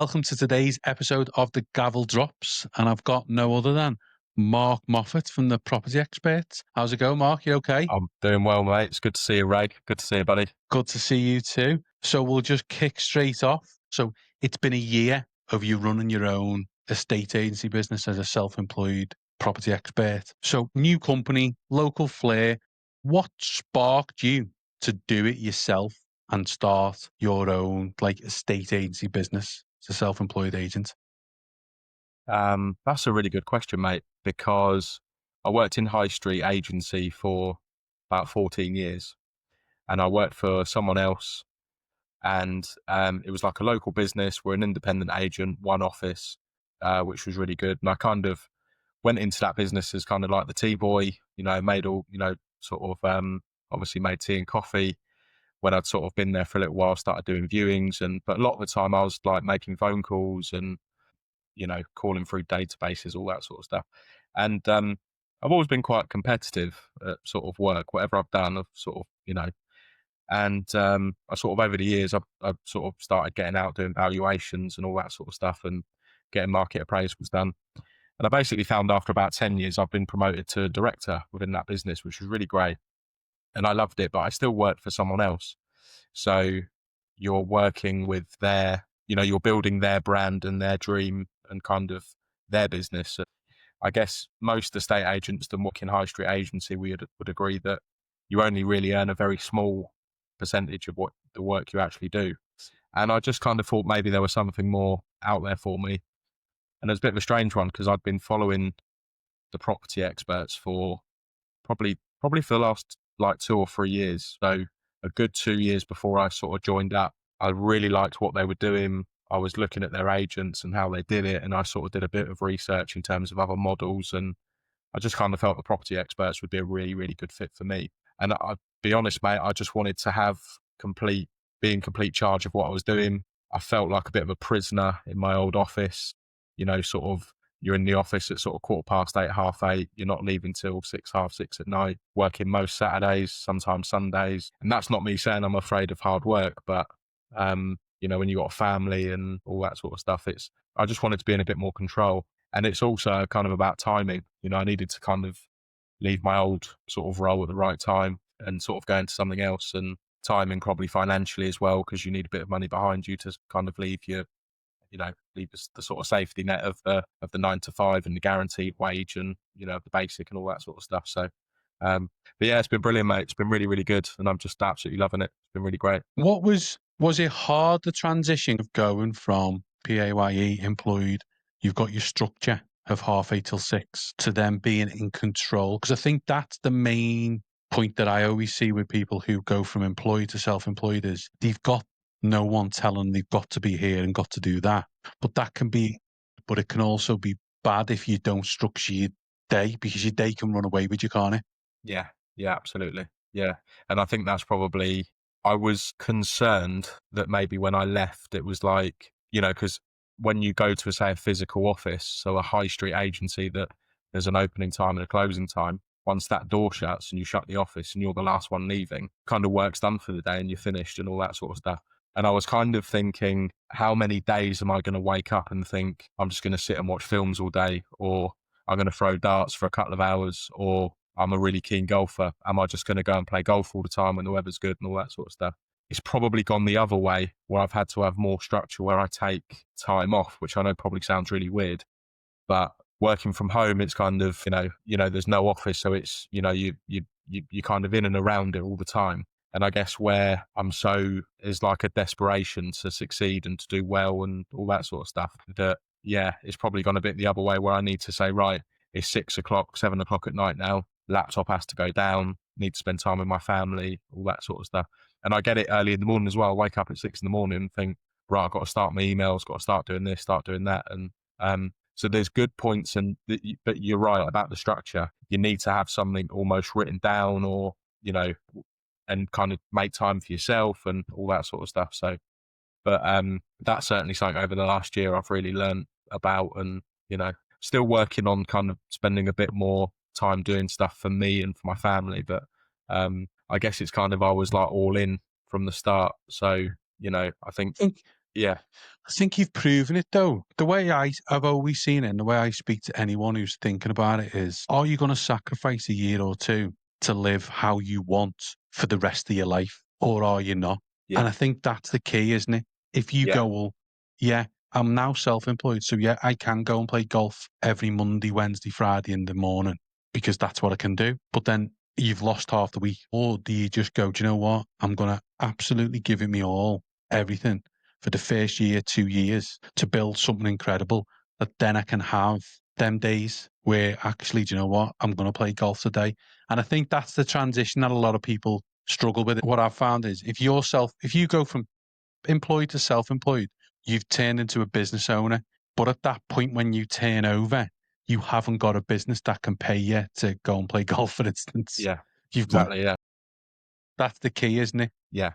Welcome to today's episode of the Gavel Drops, and I've got no other than Mark Moffat from the Property Experts. How's it going, Mark? You okay? I'm doing well, mate. It's good to see you, Ray. Good to see you, buddy. Good to see you too. So we'll just kick straight off. So it's been a year of you running your own estate agency business as a self-employed property expert. So new company, local flair. What sparked you to do it yourself and start your own estate agency business as a self-employed agent? That's a really good question, mate, because I worked in high street agency for about 14 years and I worked for someone else and it was like a local business. We're an independent agent, one office, which was really good. And I kind of went into that business as kind of like the tea boy, made all, obviously made tea and coffee. When I'd sort of been there for a little while, started doing viewings but a lot of the time I was like making phone calls and calling through databases, all that sort of stuff. And I've always been quite competitive at sort of work, whatever I've done, I've sort of, and I sort of over the years, I've sort of started getting out doing valuations and all that sort of stuff and getting market appraisals done. And I basically found after about 10 years, I've been promoted to director within that business, which was really great. And I loved it, but I still worked for someone else. So you're working with you're building their brand and their dream and kind of their business. I guess most estate agents that work in high street agency would agree that you only really earn a very small percentage of what the work you actually do. And I just kind of thought maybe there was something more out there for me. And it's a bit of a strange one because I'd been following the property experts for probably for the last like 2 or 3 years. So a good 2 years before I sort of joined up, I really liked what they were doing. I was looking at their agents and how they did it. And I sort of did a bit of research in terms of other models. And I just kind of felt the property experts would be a really, really good fit for me. And I'll be honest, mate, I just wanted to be in complete charge of what I was doing. I felt like a bit of a prisoner in my old office, sort of you're in the office at sort of 8:15, 8:30. You're not leaving till 6, half 6 at night, working most Saturdays, sometimes Sundays. And that's not me saying I'm afraid of hard work, but, when you got a family and all that sort of stuff, I just wanted to be in a bit more control. And it's also kind of about timing. I needed to kind of leave my old sort of role at the right time and sort of go into something else, and timing probably financially as well, because you need a bit of money behind you to kind of leave the sort of safety net of the 9 to 5 and the guaranteed wage and, the basic and all that sort of stuff. So, but yeah, it's been brilliant, mate. It's been really, really good. And I'm just absolutely loving it. It's been really great. Was it hard, the transition of going from PAYE employed, you've got your structure of 8:30 till 6, to them being in control? Because I think that's the main point that I always see with people who go from employed to self-employed is they've got no one telling them they've got to be here and got to do that. But it can also be bad if you don't structure your day, because your day can run away with you, can't it? Yeah. Yeah, absolutely. Yeah. And I think that's probably, I was concerned that maybe when I left, it was like, because when you go to, say, a physical office, so a high street agency that there's an opening time and a closing time, once that door shuts and you shut the office and you're the last one leaving, kind of work's done for the day and you're finished and all that sort of stuff. And I was kind of thinking, how many days am I going to wake up and think I'm just going to sit and watch films all day, or I'm going to throw darts for a couple of hours, or I'm a really keen golfer. Am I just going to go and play golf all the time when the weather's good and all that sort of stuff? It's probably gone the other way, where I've had to have more structure, where I take time off, which I know probably sounds really weird, but working from home, it's kind of, there's no office. So it's, you're kind of in and around it all the time. And I guess where is like a desperation to succeed and to do well and all that sort of stuff, that, yeah, it's probably gone a bit the other way, where I need to say, right, it's 6 o'clock, 7 o'clock at night now, laptop has to go down, need to spend time with my family, all that sort of stuff. And I get it early in the morning as well. I wake up at 6 in the morning and think, right, I've got to start my emails, got to start doing this, start doing that. And so there's good points, but you're right about the structure. You need to have something almost written down, or, and kind of make time for yourself and all that sort of stuff. So, but that's certainly something over the last year I've really learned about, and, still working on kind of spending a bit more time doing stuff for me and for my family. But I guess it's kind of, I was like all in from the start. So, I think Yeah. I think you've proven it though. The way I've always seen it and the way I speak to anyone who's thinking about it is, are you going to sacrifice a year or two to live how you want for the rest of your life? Or are you not? Yeah. And I think that's the key, isn't it? If you Yeah. go, well, yeah, I'm now self-employed. So yeah, I can go and play golf every Monday, Wednesday, Friday in the morning because that's what I can do. But then you've lost half the week. Or do you just go, do you know what? I'm going to absolutely give it me all, everything for the first year, 2 years to build something incredible that then I can have them days where actually, do you know what? I'm going to play golf today. And I think that's the transition that a lot of people struggle with. What I've found is if you go from employed to self-employed, you've turned into a business owner. But at that point, when you turn over, you haven't got a business that can pay you to go and play golf, for instance. Yeah. You've got Exactly. Yeah. That's the key, isn't it? Yeah.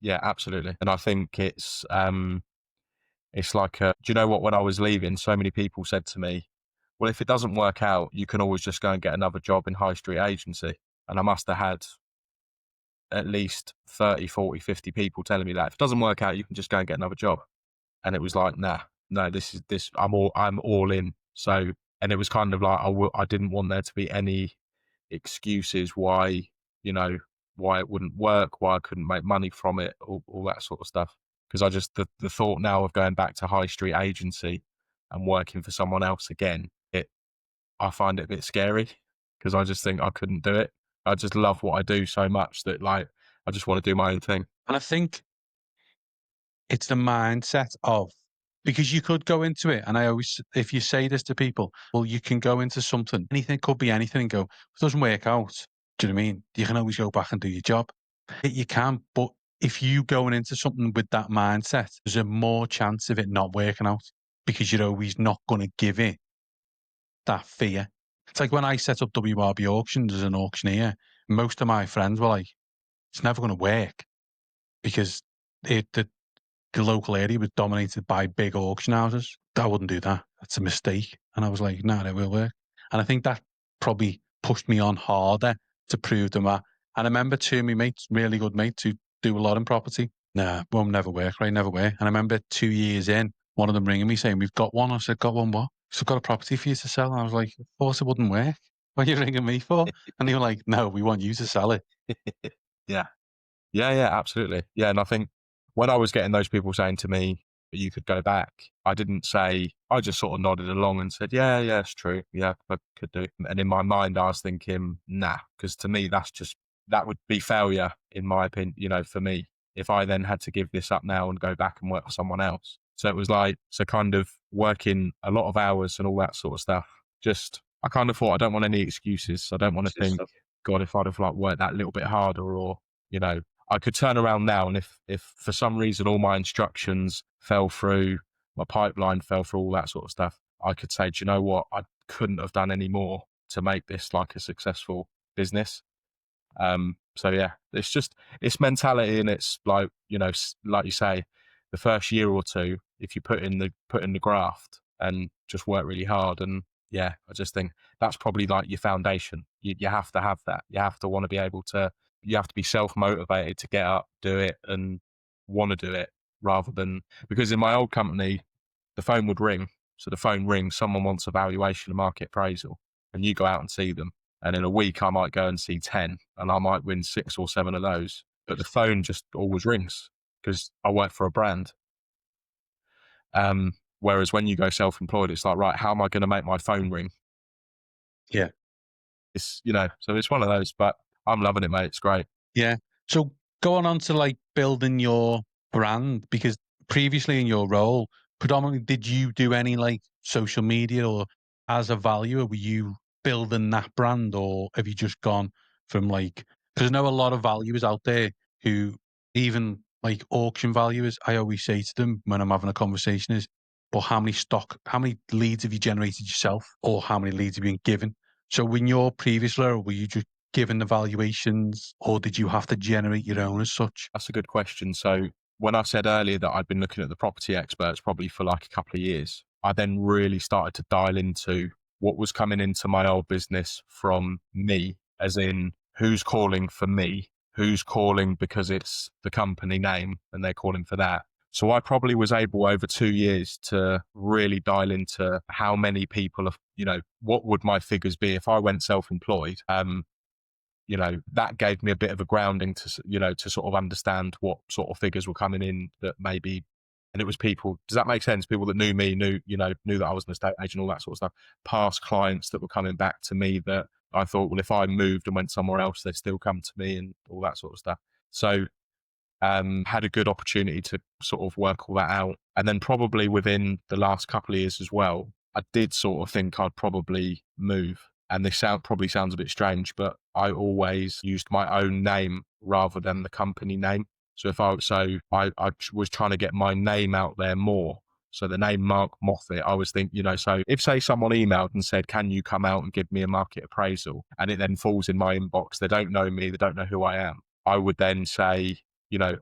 Yeah. Absolutely. And I think it's like, do you know what? When I was leaving, so many people said to me, well, if it doesn't work out, you can always just go and get another job in high street agency. And I must have had at least 30, 40, 50 people telling me that if it doesn't work out, you can just go and get another job. And it was like, nah, no, I'm all in. So, and it was kind of like, I didn't want there to be any excuses why, you know, why it wouldn't work, why I couldn't make money from it, all that sort of stuff. Because the thought now of going back to high street agency and working for someone else again, I find it a bit scary because I just think I couldn't do it. I just love what I do so much that like, I just want to do my own thing. And I think it's the mindset of, because you could go into it, and I always, if you say this to people, well, you can go into something, anything could be anything, and go, if it doesn't work out, do you know what I mean? You can always go back and do your job. You can, but if you going into something with that mindset, there's a more chance of it not working out because you're always not going to give it that fear. It's like when I set up WRB auctions as an auctioneer, most of my friends were like, it's never going to work because the local area was dominated by big auction houses. I wouldn't do that. That's a mistake. And I was like, no, it will work. And I think that probably pushed me on harder to prove them that. And I remember two of my mates, really good mates, who do a lot in property. Nah, won't never work, right? Never work. And I remember 2 years in, one of them ringing me saying, we've got one. I said, got one what? So I've got a course for you to sell. And I was like, of course it wouldn't work. What are you ringing me for? And they were like, no, we want you to sell it. Yeah. Yeah, yeah, absolutely. Yeah, and I think when I was getting those people saying to me that you could go back, I didn't say, I just sort of nodded along and said, yeah, yeah, it's true. Yeah, I could do. And in my mind, I was thinking, nah, because to me, that would be failure, in my opinion, for me, if I then had to give this up now and go back and work for someone else. So it was like, so kind of working a lot of hours and all that sort of stuff. Just, I kind of thought, I don't want any excuses. I don't want to think, God, if I'd have like worked that little bit harder or, I could turn around now, and if for some reason all my instructions fell through, my pipeline fell through, all that sort of stuff, I could say, do you know what? I couldn't have done any more to make this like a successful business. So yeah, it's mentality, and it's like, like you say, the first year or two, if you put in the graft and just work really hard, and yeah, I just think that's probably like your foundation. You have to have that. You have to want to be able to. You have to be self motivated to get up, do it, and want to do it, rather than, because in my old company, the phone would ring. So the phone rings, someone wants a valuation, a market appraisal, and you go out and see them. And in a week, I might go and see 10, and I might win 6 or 7 of those. But the phone just always rings because I work for a brand. Whereas when you go self-employed, it's like, right, how am I going to make my phone ring? Yeah. It's, so it's one of those, but I'm loving it, mate. It's great. Yeah. So going on to like building your brand, because previously in your role, predominantly, did you do any like social media, or as a valuer, were you building that brand, or have you just gone from like, because I know a lot of valuers out there who, even like auction valuers, I always say to them when I'm having a conversation is, but how many leads have you generated yourself, or how many leads have you been given? So in your previous role, were you just given the valuations, or did you have to generate your own as such? That's a good question. So when I said earlier that I'd been looking at the property experts probably for like a couple of years, I then really started to dial into what was coming into my old business from me, as in who's calling for me, who's calling because it's the company name and they're calling for that. So I probably was able over 2 years to really dial into how many people have, what would my figures be if I went self-employed? That gave me a bit of a grounding to sort of understand what sort of figures were coming in that maybe, and it was people, does that make sense? People that knew me, knew that I was an estate agent, all that sort of stuff, past clients that were coming back to me that I thought, well, if I moved and went somewhere else, they'd still come to me and all that sort of stuff. So, had a good opportunity to sort of work all that out. And then probably within the last couple of years as well, I did sort of think I'd probably move. And this probably sounds a bit strange, but I always used my own name rather than the company name. So I was trying to get my name out there more. So the name Mark Moffat, I was thinking, so if say someone emailed and said, can you come out and give me a market appraisal? And it then falls in my inbox, they don't know me, they don't know who I am. I would then say,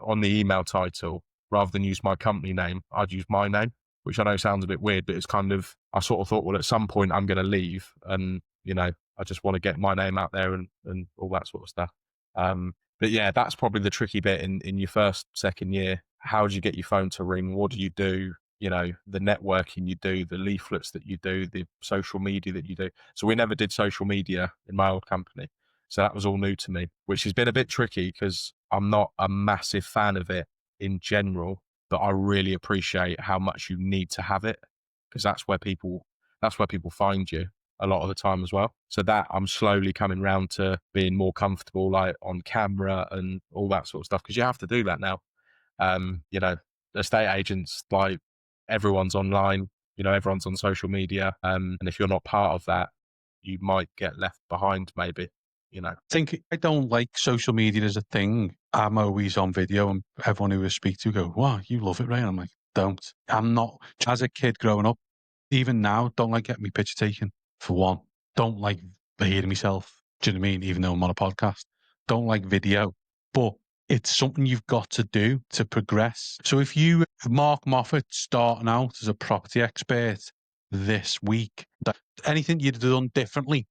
on the email title, rather than use my company name, I'd use my name, which I know sounds a bit weird, but it's kind of, I sort of thought, well, at some point I'm going to leave and, I just want to get my name out there and all that sort of stuff. But yeah, that's probably the tricky bit in your first, second year. How do you get your phone to ring? What do you do? The networking you do, the leaflets that you do, the social media that you do. So we never did social media in my old company. So that was all new to me, which has been a bit tricky because I'm not a massive fan of it in general, but I really appreciate how much you need to have it because that's where people find you a lot of the time as well. So that I'm slowly coming round to being more comfortable, like on camera and all that sort of stuff, because you have to do that now. Estate agents, like everyone's online, everyone's on social media. And if you're not part of that, you might get left behind maybe. I don't like social media as a thing. I'm always on video and everyone who I speak to go, wow, you love it, right? I'm like, don't. I'm not. As a kid growing up, even now, don't like getting me picture taken, for one. Don't like hearing myself. Do you know what I mean? Even though I'm on a podcast. Don't like video. But it's something you've got to do to progress. So if Mark Moffat starting out as a property expert this week, anything you'd have done differently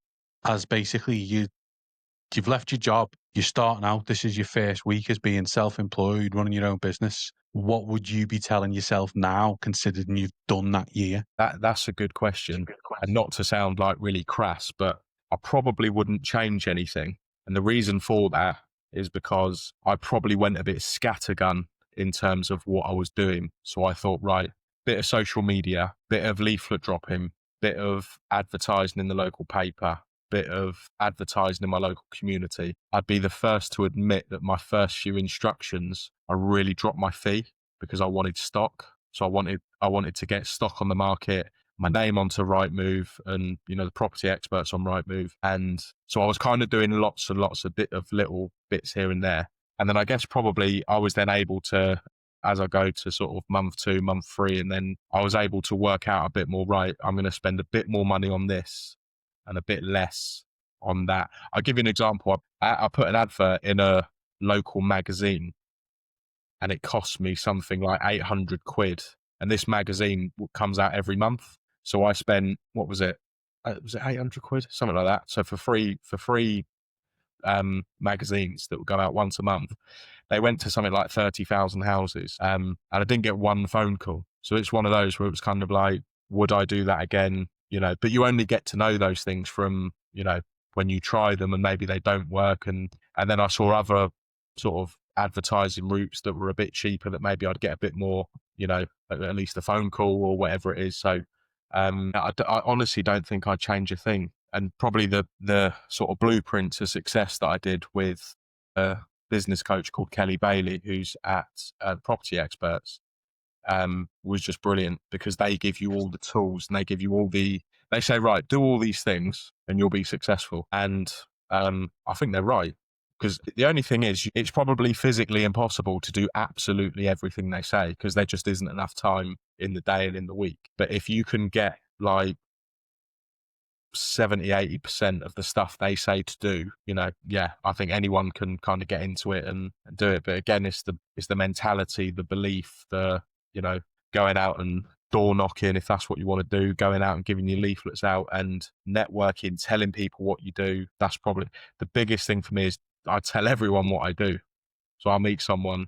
as basically you've left your job, you're starting out, this is your first week as being self-employed, running your own business. What would you be telling yourself now, considering you've done that year? That's a good question. And not to sound like really crass, but I probably wouldn't change anything. And the reason for that is because I probably went a bit scattergun in terms of what I was doing. So I thought, right, bit of social media, bit of leaflet dropping, bit of advertising in the local paper, bit of advertising in my local community. I'd be the first to admit that my first few instructions, I really dropped my fee because I wanted stock. So I wanted to get stock on the market, my name onto Rightmove and, the property experts on Rightmove. And so I was kind of doing lots and lots of little bits here and there. And then I guess probably I was then able to, as I go to sort of month 2, month 3, and then I was able to work out a bit more, right, I'm going to spend a bit more money on this and a bit less on that. I'll give you an example. I put an advert in a local magazine and it cost me something like 800 quid. And this magazine comes out every month. So I spent, what was it? Was it 800 quid? Something like that. So for free magazines that would go out once a month, they went to something like 30,000 houses. And I didn't get one phone call. So it's one of those where it was kind of like, would I do that again? But you only get to know those things from, when you try them and maybe they don't work. And then I saw other sort of advertising routes that were a bit cheaper that maybe I'd get a bit more, at least a phone call or whatever it is. So I honestly don't think I'd change a thing. And probably the sort of blueprint to success that I did with a business coach called Kelly Bailey, who's at Property Experts, was just brilliant because they give you all the tools and they say, right, do all these things and you'll be successful. And I think they're right. Because the only thing is, it's probably physically impossible to do absolutely everything they say because there just isn't enough time in the day and in the week. But if you can get like 70-80% of the stuff they say to do, I think anyone can kind of get into it and do it. But again, it's the mentality, the belief, going out and door knocking, if that's what you want to do, going out and giving your leaflets out and networking, telling people what you do. That's probably the biggest thing for me is I tell everyone what I do. So I'll meet someone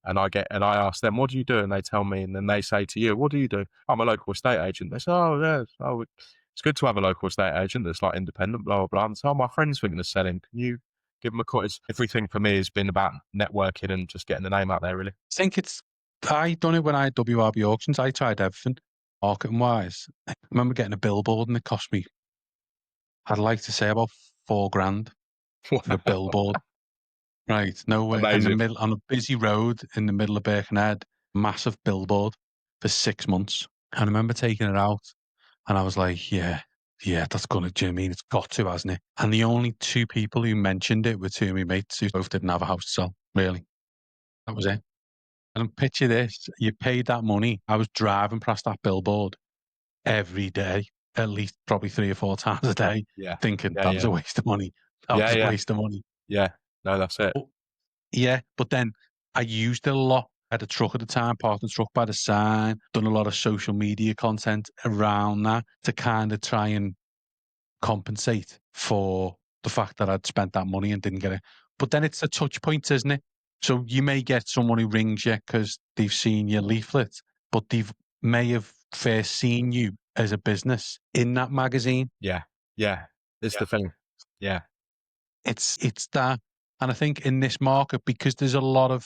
And I ask them, what do you do? And they tell me, and then they say to you, what do you do? I'm a local estate agent. They say, oh, yeah, oh, it's good to have a local estate agent that's like independent, blah, blah, blah. And so my friend's thinking of selling. Can you give them a call? Everything for me has been about networking and just getting the name out there, really. I done it when I had WRB auctions. I tried everything, marketing wise. I remember getting a billboard and it cost me, I'd like to say about $4,000 for a billboard. Right, no way. In the Amazing. middle, on a busy road in the middle of Birkenhead, massive billboard for 6 months. And I remember taking it out and I was like, yeah, that's gonna, do you know what I mean? It's got to, hasn't it? And the only two people who mentioned it were two of my mates who both didn't have a house to sell, really. That was it. And picture this, you paid that money. I was driving past that billboard every day, at least probably 3 or 4 times a day, Yeah. thinking Yeah. that was Yeah. a waste of money. That Yeah. was a Yeah. waste of money. Yeah. No, that's it. But yeah, but then I used it a lot. I had a truck at the time, parked the truck by the sign, done a lot of social media content around that to kind of try and compensate for the fact that I'd spent that money and didn't get it. But then it's a touch point, isn't it? So you may get someone who rings you because they've seen your leaflet, but they may have first seen you as a business in that magazine. Yeah. Yeah. It's the thing. Yeah. It's that, and I think in this market, because there's a lot of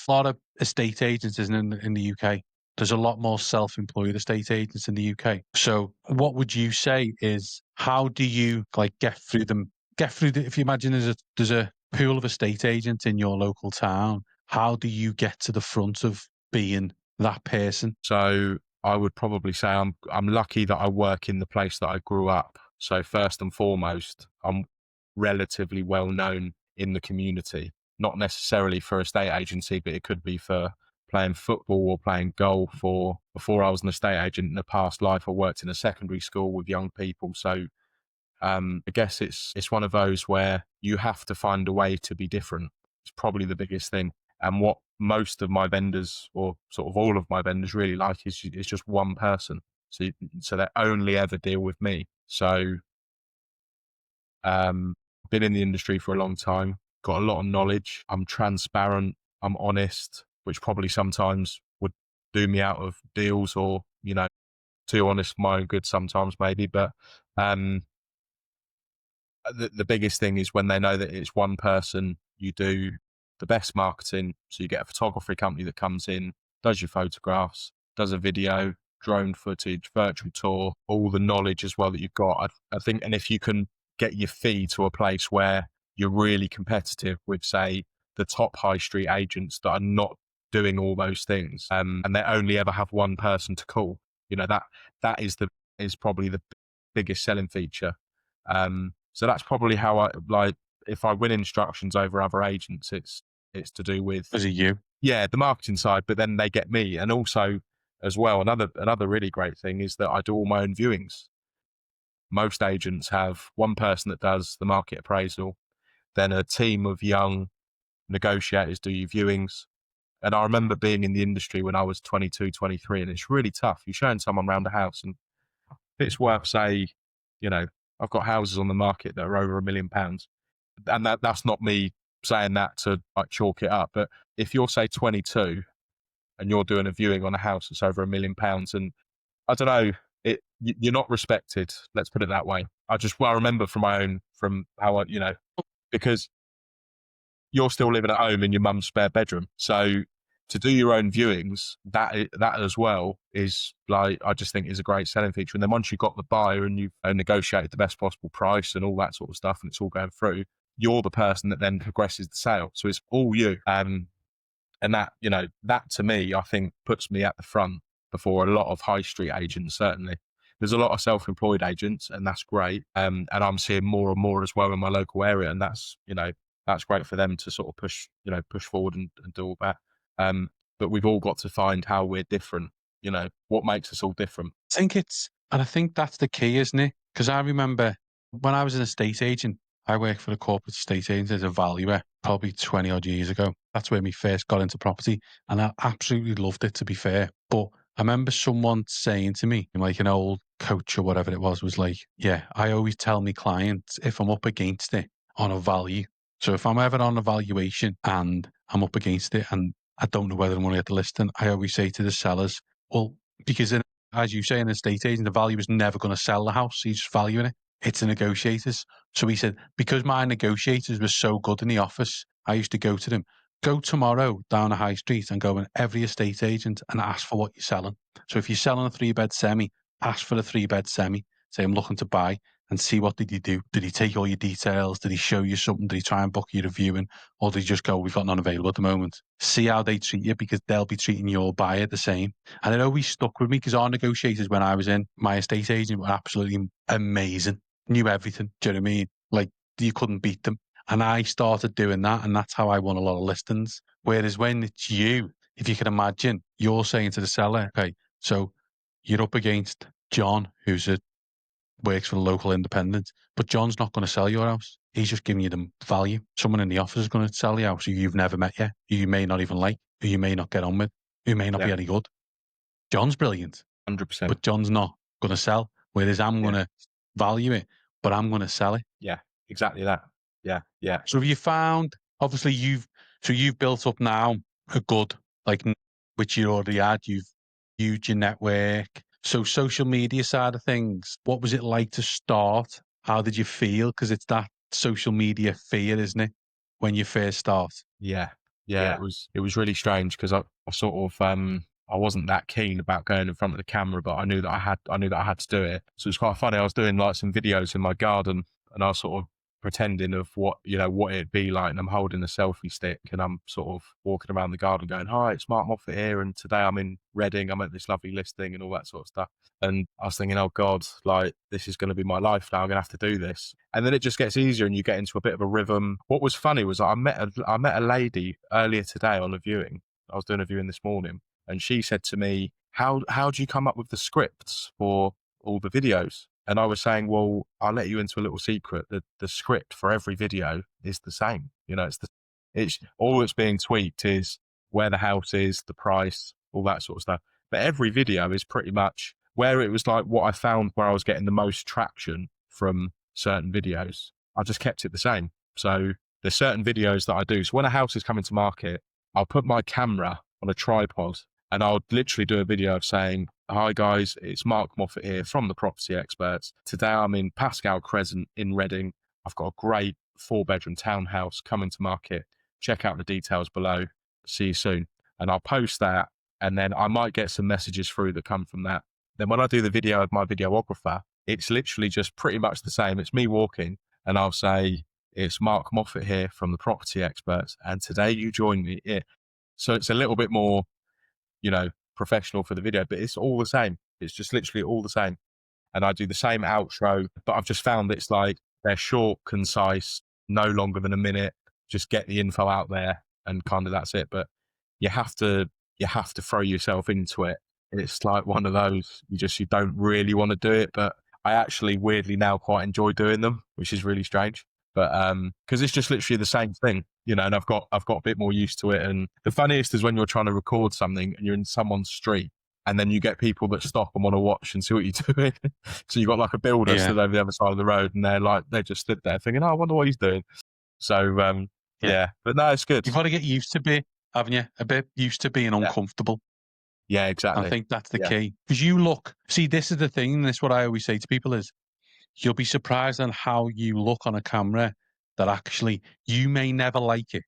estate agents, isn't in the UK. There's a lot more self-employed estate agents in the UK. So, what would you say is, how do you like get through them? Get through if you imagine there's a pool of estate agents in your local town. How do you get to the front of being that person? So I would probably say I'm lucky that I work in the place that I grew up. So first and foremost, I'm relatively well known in the community, not necessarily for a estate agency, but it could be for playing football or playing golf. Or before I was an estate agent in a past life, I worked in a secondary school with young people. So I guess it's one of those where you have to find a way to be different. It's probably the biggest thing. And what most of my vendors, or sort of all of my vendors, really like is just one person. So they only ever deal with me. So been in the industry for a long time, got a lot of knowledge. I'm transparent. I'm honest, which probably sometimes would do me out of deals, or too honest for my own good sometimes maybe. But the biggest thing is when they know that it's one person, you do the best marketing. So you get a photography company that comes in, does your photographs, does a video, drone footage, virtual tour, all the knowledge as well that you've got. I think, and if you can get your fee to a place where you're really competitive with, say, the top high street agents that are not doing all those things, and they only ever have one person to call, that is probably the biggest selling feature. So that's probably how I like. If I win instructions over other agents, it's to do with, Was it you? yeah, the marketing side, but then they get me. And also as well, another really great thing is that I do all my own viewings. Most agents have one person that does the market appraisal, then a team of young negotiators do your viewings. And I remember being in the industry when I was 22, 23, and it's really tough. You're showing someone around a house, and if it's worth, say, I've got houses on the market that are over £1 million, and that's not me saying that to like chalk it up. But if you're, say, 22 and you're doing a viewing on a house that's over £1 million, and I don't know, you're not respected. Let's put it that way. I remember from how because you're still living at home in your mum's spare bedroom. So to do your own viewings, that as well is like, I just think is a great selling feature. And then once you've got the buyer and you've negotiated the best possible price and all that sort of stuff, and it's all going through, you're the person that then progresses the sale. So it's all you. And that to me, I think puts me at the front before a lot of high street agents. Certainly, there's a lot of self-employed agents, and that's great. And I'm seeing more and more as well in my local area, and that's great for them to sort of push forward and do all that. But we've all got to find how we're different. What makes us all different. I think that's the key, isn't it? Because I remember when I was an estate agent, I worked for a corporate estate agent as a valuer probably 20 odd years ago. That's where we first got into property, and I absolutely loved it, to be fair. But I remember someone saying to me, like an old coach or whatever it was like, yeah, I always tell my clients if I'm up against it on a value. So if I'm ever on a valuation and I'm up against it and I don't know whether I want to get the listing. I always say to the sellers, well, because as you say, an estate agent, the value is never going to sell the house. He's just valuing it. It's the negotiators. So he said, because my negotiators were so good in the office, I used to go to them, go tomorrow down a high street and go in every estate agent and ask for what you're selling. So if you're selling a 3-bed semi, ask for a 3-bed semi. Say, I'm looking to buy, and see what did he do. Did he take all your details? Did he show you something? Did he try and book you a viewing? Or did he just go, we've got none available at the moment? See how they treat you, because they'll be treating your buyer the same. And it always stuck with me, because our negotiators, when I was in, my estate agent, were absolutely amazing. Knew everything. Do you know what I mean? Like, you couldn't beat them. And I started doing that, and that's how I won a lot of listings. Whereas when it's you, if you can imagine, you're saying to the seller, okay, so you're up against John, works for the local independent, but John's not going to sell your house. He's just giving you the value. Someone in the office is going to sell the house who you've never met yet, who you may not even like, who you may not get on with, who may not be any good. John's brilliant, 100%. but John's not going to sell. Whereas I'm going to value it, but I'm going to sell it. Yeah, exactly that. Yeah. So have you found, obviously you've built up now a good, like, which you already had, you've used your network. So social media side of things, what was it like to start? How did you feel? Because it's that social media fear, isn't it, when you first start? Yeah. It was really strange, because I sort of I wasn't that keen about going in front of the camera, but I knew that I had to do it. So it was quite funny. I was doing like some videos in my garden, and I was sort of pretending of what it'd be like, and I'm holding a selfie stick, and I'm sort of walking around the garden going, hi, it's Mark Moffat here, and today I'm in Reading, I'm at this lovely listing and all that sort of stuff. And I was thinking, oh God, like, this is going to be my life now, I'm going to have to do this. And then it just gets easier, and you get into a bit of a rhythm. What was funny was I met a lady earlier today on a viewing. I was doing a viewing this morning, and she said to me, how do you come up with the scripts for all the videos? And I was saying, well, I'll let you into a little secret. The script for every video is the same. It's all that's being tweaked is where the house is, the price, all that sort of stuff. But every video is pretty much where it was like what I found where I was getting the most traction from certain videos. I just kept it the same. So there's certain videos that I do. So when a house is coming to market, I'll put my camera on a tripod, and I'll literally do a video of saying, hi guys, it's Mark Moffat here from the Property Experts. Today I'm in Pascal Crescent in Reading. I've got a great 4-bedroom townhouse coming to market. Check out the details below. See you soon. And I'll post that, and then I might get some messages through that come from that. Then when I do the video of my videographer, it's literally just pretty much the same. It's me walking, and I'll say, it's Mark Moffat here from the Property Experts, and today you join me here. So it's a little bit more, professional for the video, but it's all the same. It's just literally all the same. And I do the same outro, but I've just found that it's like they're short, concise, no longer than a minute. Just get the info out there, and kind of that's it. But you have to throw yourself into it. It's like one of those, you don't really want to do it, but I actually weirdly now quite enjoy doing them, which is really strange. But because it's just literally the same thing, and I've got a bit more used to it. And the funniest is when you're trying to record something and you're in someone's street, and then you get people that stop and want to watch and see what you're doing. So you've got like a builder stood over the other side of the road, and they just stood there thinking, oh, I wonder what he's doing. So but no, it's good. You've got to get used to it, haven't you? A bit used to being uncomfortable. Yeah, exactly. I think that's the key. Because this is the thing, and this is what I always say to people is, you'll be surprised on how you look on a camera, that actually you may never like it,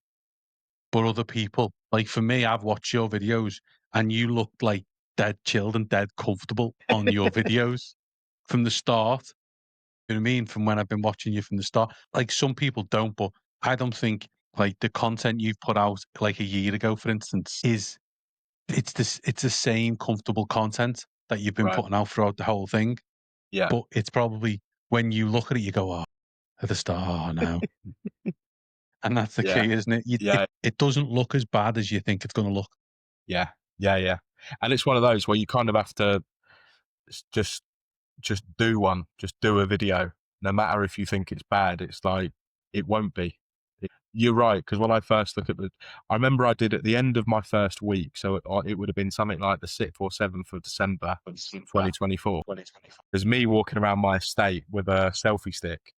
but other people, like for me, I've watched your videos and you look like dead chilled and dead comfortable on your videos from the start. You know what I mean? From when I've been watching you from the start. Like some people don't, but I don't think like the content you've put out like a year ago, for instance, it's the same comfortable content that you've been putting out throughout the whole thing. Yeah. But it's probably when you look at it, you go, oh, at the start, oh no. And that's the key, isn't it? It doesn't look as bad as you think it's going to look. Yeah. And it's one of those where you kind of have to just do one, just do a video. No matter if you think it's bad, it's like, it won't be. You're right, because when I first look at I remember I did at the end of my first week, so it would have been something like the 6th or 7th of December, 2024. There's me walking around my estate with a selfie stick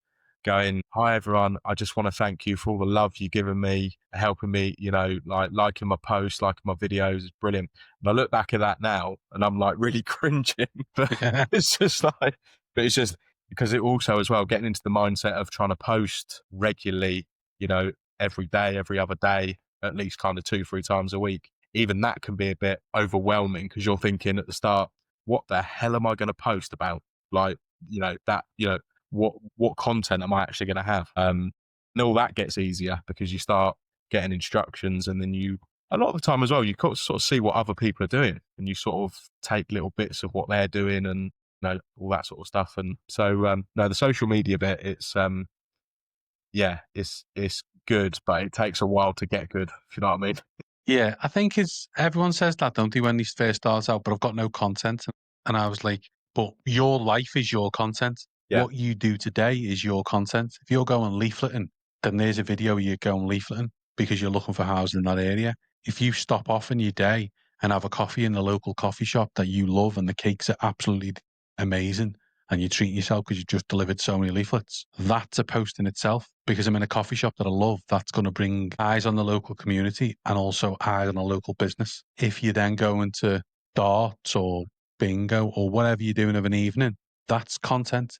going, "Hi everyone, I just want to thank you for all the love you've given me, helping me, you know, like liking my posts, liking my videos. It's brilliant." And I look back at that now and I'm like really cringing, but Yeah. it's just like, but it's just because it also as well getting into the mindset of trying to post regularly, you know, every day, every other day, at least kind of 2-3 times a week. Even that can be a bit overwhelming because you're thinking at the start, what the hell am I going to post about? Like, you know, that, you know, what content am I actually going to have? And all that gets easier because you start getting instructions, and then you, a lot of the time as well, you sort of see what other people are doing, and you sort of take little bits of what they're doing, and you know, all that sort of stuff. And so, no, the social media bit, it's yeah, it's good, but it takes a while to get good. If you know what I mean? Yeah, I think it's everyone says that, don't they, when they first start out, but I've got no content. And I was like, but your life is your content. Yeah, What you do today is your content. If you're going leafleting, then there's a video of you going leafleting because you're looking for housing in that area. If you stop off in your day and have a coffee in the local coffee shop that you love and the cakes are absolutely amazing and you treat yourself because you just delivered so many leaflets, that's a post in itself because I'm in a coffee shop that I love. That's going to bring eyes on the local community and also eyes on a local business. If you then go into darts or bingo or whatever you're doing of an evening, that's content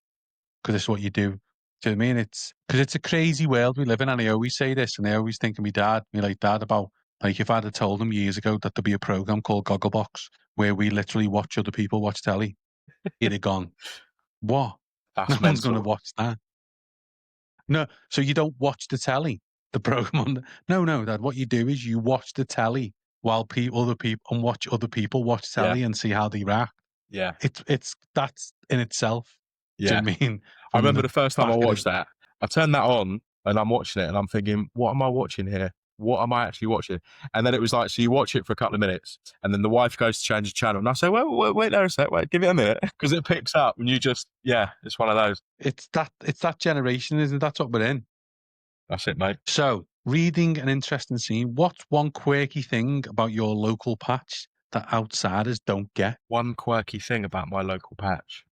because it's what you do. Do you know what I mean? It's because it's a crazy world we live in. And I always say this, and I always think of my late dad, about like if I'd have told him years ago that there'd be a program called Gogglebox where we literally watch other people watch telly, he'd have gone, what? No that's one's going to mental. watch that. No, so you don't watch the telly, the program on the, no, Dad. What you do is you watch the telly while other people and watch other people watch Yeah, telly and see how they react. yeah, It's that's in itself. Do you yeah. know what I mean? I From remember the the first time I back of the watched that, I turned that on and I'm watching it and I'm thinking, what am I watching here? What am I actually watching? And then it was like, so you watch it for a couple of minutes and then the wife goes to change the channel. And I say, wait there a sec, wait, give it a minute. Because it picks up and you just, yeah, it's one of those. it's that generation, isn't it? That's what we're in. That's it, mate. So reading an interesting scene. What's one quirky thing about your local patch that outsiders don't get? One quirky thing about my local patch.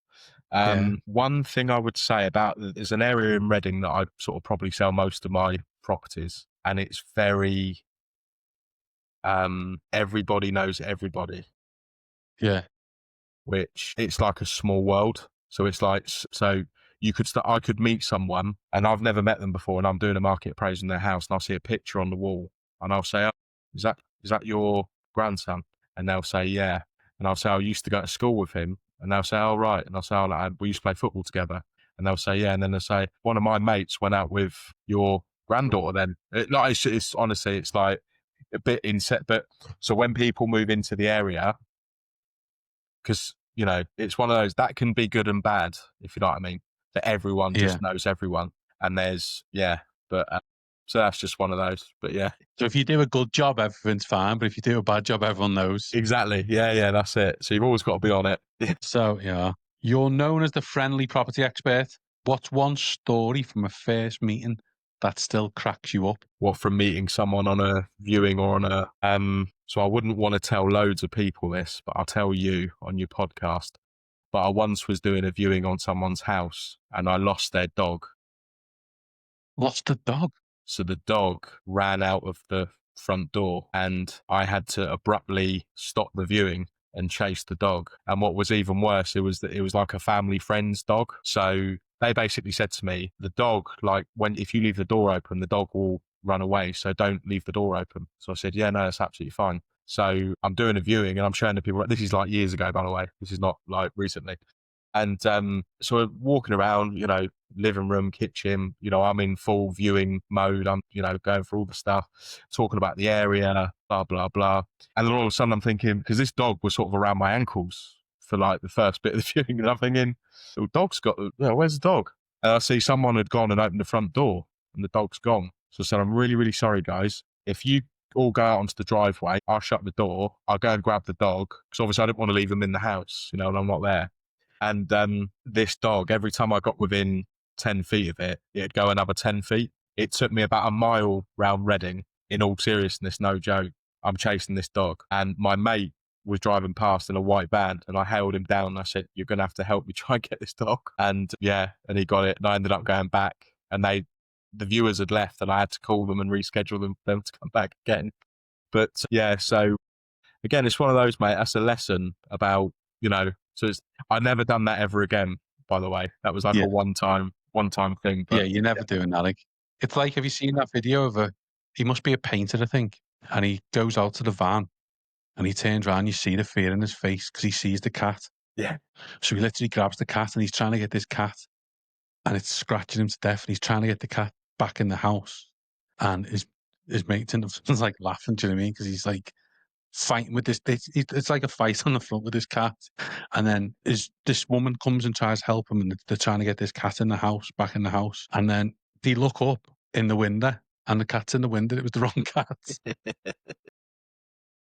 Yeah, One thing I would say about, there's an area in Reading that I sort of probably sell most of my properties, and it's very everybody knows everybody, yeah, which it's like a small world. So it's like, so you could start, I could meet someone and I've never met them before, and I'm doing a market appraisal in their house, and I'll see a picture on the wall, and I'll say, oh, is that your grandson? And they'll say, yeah. And I'll say, I used to go to school with him. And they'll say, oh, right. And I'll say, oh, like, we used to play football together. And they'll say, yeah. And then they'll say, one of my mates went out with your granddaughter then. Like, it's honestly, it's like a bit inset. But so when people move into the area, because, you know, it's one of those that can be good and bad, if you know what I mean, that everyone yeah. just knows everyone. And there's, yeah, but so that's just one of those. But yeah, So if you do a good job, everything's fine. But if you do a bad job, everyone knows. exactly. Yeah, yeah, that's it. So you've always got to be on it. So yeah, you're known as the friendly property expert. What's one story from a first meeting that still cracks you up? What, from meeting someone on a viewing or on a so I wouldn't want to tell loads of people this, but I'll tell you on your podcast. But I once was doing a viewing on someone's house and I lost their dog. Lost a dog. So the dog ran out of the front door and I had to abruptly stop the viewing and chase the dog. And what was even worse, it was that it was like a family friend's dog. So they basically said to me, the dog, like, when, if you leave the door open, the dog will run away. So don't leave the door open. So I said, yeah, no, that's absolutely fine. So I'm doing a viewing and I'm showing the people, this is like years ago, by the way. This is not like recently. And so we're walking around, you know, living room, kitchen, you know, I'm in full viewing mode. I'm, you know, going through all the stuff, talking about the area, blah, blah, blah. And then all of a sudden I'm thinking, because this dog was sort of around my ankles for like the first bit of the viewing, and I'm thinking, the dog's got, you know, where's the dog? And I see someone had gone and opened the front door and the dog's gone. So I said, I'm really, really sorry, guys. If you all go out onto the driveway, I'll shut the door. I'll go and grab the dog, because obviously I didn't want to leave them in the house, you know, and I'm not there. And this dog, every time I got within 10 feet of it, it'd go another 10 feet. It took me about a mile round Reading. In all seriousness, no joke. I'm chasing this dog. And my mate was driving past in a white van, and I hailed him down. And I said, you're going to have to help me try and get this dog. And yeah, and he got it. And I ended up going back and the viewers had left, and I had to call them and reschedule them for them to come back again. But yeah, so again, it's one of those, mate. That's a lesson about, so I never done that ever again. By the way, that was like Yeah. a one-time thing. Yeah, But you're never doing that. Like, it's like, have you seen that video of he must be a painter, I think, and he goes out to the van and he turns around, you see the fear in his face because he sees the cat. yeah, So he literally grabs the cat and he's trying to get this cat and it's scratching him to death and he's trying to get the cat back in the house. And his mate is like laughing, do you know what I mean? Because he's like fighting with this. It's like a fight on the front with this cat. And then this woman comes and tries to help him, and they're trying to get this cat in the house, back in the house. And then they look up in the window, and the cat's in the window. It was the wrong cat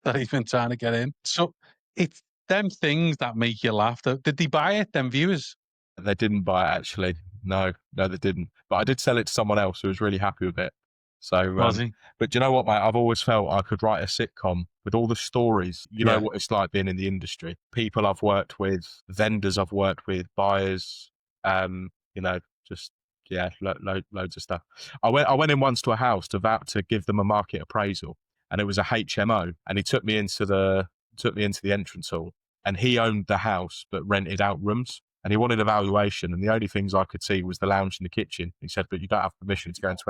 that he's been trying to get in. So it's them things that make you laugh. Did they buy it? Them viewers? they didn't buy it actually. No, they didn't. But I did sell it to someone else who was really happy with it. So, Was he? but do you know what, mate? I've always felt I could write a sitcom with all the stories. You know Yeah. what it's like being in the industry. People I've worked with, vendors I've worked with, buyers, just yeah, loads of stuff. I went in once to a house to give them a market appraisal, and it was a HMO, and he took me into the entrance hall, and he owned the house but rented out rooms. And he wanted a valuation, and the only things I could see was the lounge and the kitchen. He said, but you don't have permission to go into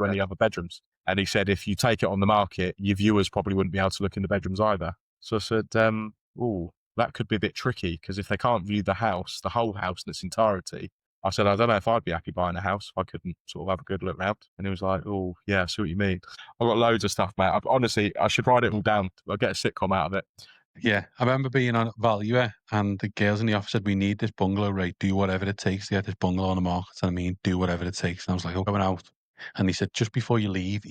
any other bedrooms. And he said, if you take it on the market, your viewers probably wouldn't be able to look in the bedrooms either. So I said, that could be a bit tricky, because if they can't view the whole house in its entirety, I said, I don't know if I'd be happy buying a house if I couldn't sort of have a good look round. And he was like, oh, yeah, I see what you mean. I've got loads of stuff, mate. Honestly, I should write it all down. I'll get a sitcom out of it. Yeah, I remember being on Valuer and the girls in the office said, we need this bungalow, right? Do whatever it takes to get this bungalow on the market. And I mean, do whatever it takes. And I was like, oh, going out. And he said, just before you leave,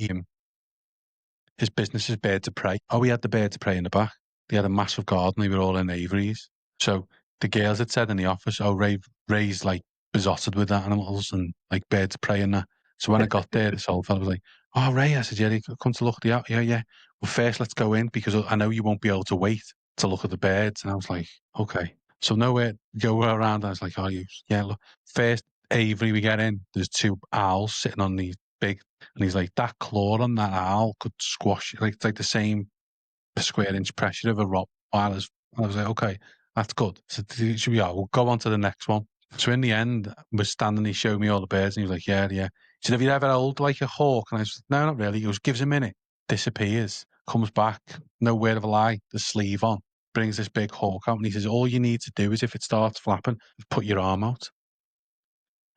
his business is Birds of Prey. Oh, we had the Birds of Prey in the back. They had a massive garden. They were all in aviaries. So the girls had said in the office, oh, Ray's like besotted with the animals and like birds of prey and that. So when I got there, this old fella was like, oh, Ray, I said, yeah, come to look at the out. Yeah. Well, first let's go in because I know you won't be able to wait to look at the birds. And I was like, okay. So nowhere, go around. And I was like, look, first aviary we get in, there's two owls sitting on the big, and he's like, that claw on that owl could squash, like, it's like the same per square inch pressure of a Rottweiler's. And I was like, okay, that's good. So should we, we'll go on to the next one. So in the end, we're standing, he showed me all the birds, and he was like, yeah. He said, have you ever held like a hawk? And I said, no, not really. He goes, gives a minute, disappears, comes back, no word of a lie, the sleeve on, brings this big hawk out, and he says, all you need to do is if it starts flapping, put your arm out.